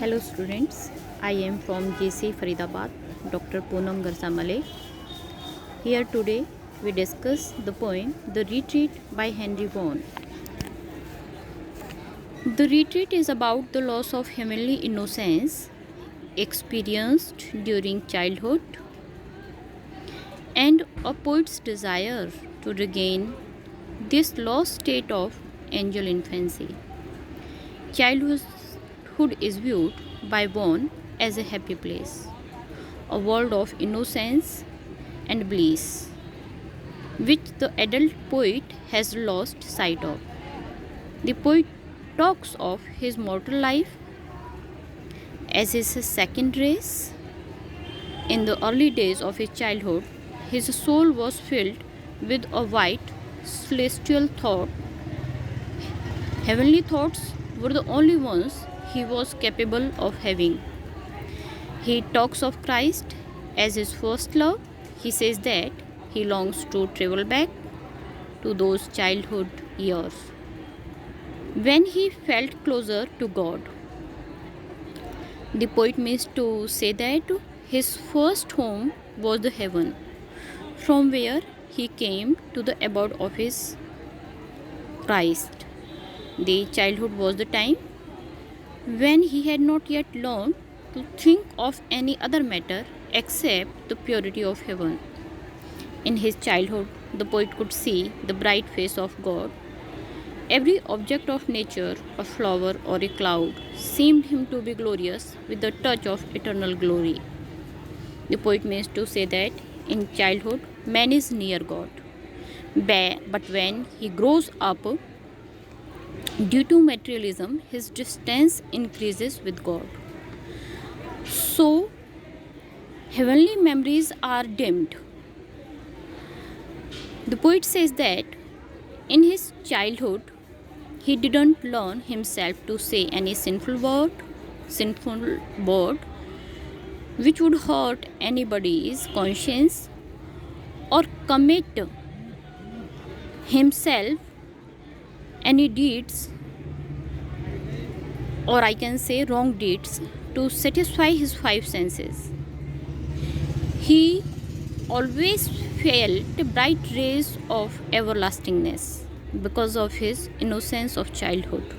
Hello students, I am from JC Faridabad, Dr. Poonam Malik. Here today we discuss the poem The Retreat by Henry Vaughan. The retreat is about the loss of heavenly innocence experienced during childhood and a poet's desire to regain this lost state of angel infancy. Childhood is viewed by Vaughan as a happy place, a world of innocence and bliss, which the adult poet has lost sight of. The poet talks of his mortal life as his second race. In the early days of his childhood, his soul was filled with a white, celestial thought. Heavenly thoughts were the only ones he was capable of having. He talks of Christ as his first love. He says that he longs to travel back to those childhood years when he felt closer to God. The poet means to say that his first home was the heaven, from where he came to the abode of his Christ. The childhood was the time when he had not yet learned to think of any other matter except the purity of heaven. In his childhood, the poet could see the bright face of God. Every object of nature, a flower or a cloud, seemed him to be glorious with the touch of eternal glory. The poet means to say that in childhood, man is near God. But when he grows up, due to materialism, his distance increases with God. So, heavenly memories are dimmed. The poet says that in his childhood, he didn't learn himself to say any sinful word which would hurt anybody's conscience, or commit himself any deeds, or I can say wrong deeds, to satisfy his five senses. He always felt bright rays of everlastingness because of his innocence of childhood.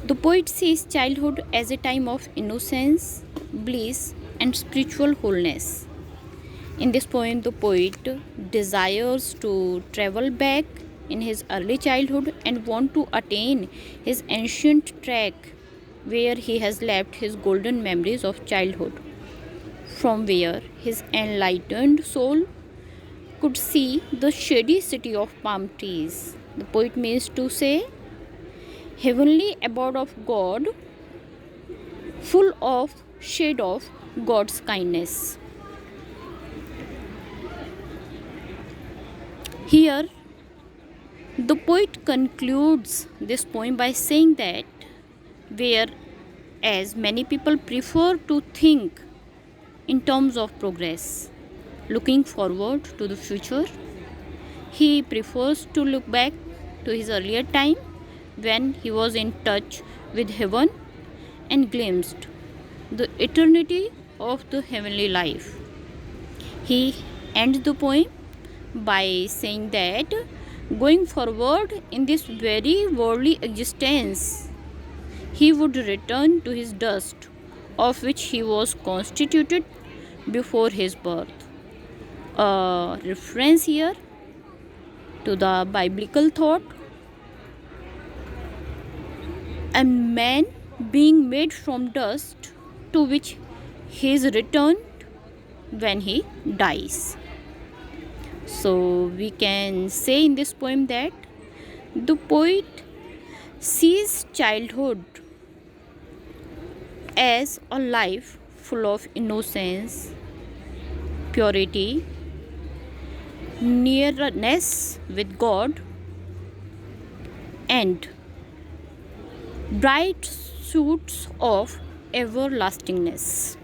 The poet sees childhood as a time of innocence, bliss, and spiritual wholeness. In this poem, the poet desires to travel back in his early childhood and want to attain his ancient track where he has left his golden memories of childhood, from where his enlightened soul could see the shady city of palm trees. The poet means to say, heavenly abode of God, full of shade of God's kindness. Here, the poet concludes this poem by saying that whereas many people prefer to think in terms of progress, looking forward to the future, he prefers to look back to his earlier time when he was in touch with heaven and glimpsed the eternity of the heavenly life. He ends the poem by saying that going forward in this very worldly existence, he would return to his dust, of which he was constituted before his birth. A reference here to the biblical thought, a man being made from dust, to which he is returned when he dies. So we can say in this poem that the poet sees childhood as a life full of innocence, purity, nearness with God, and bright suits of everlastingness.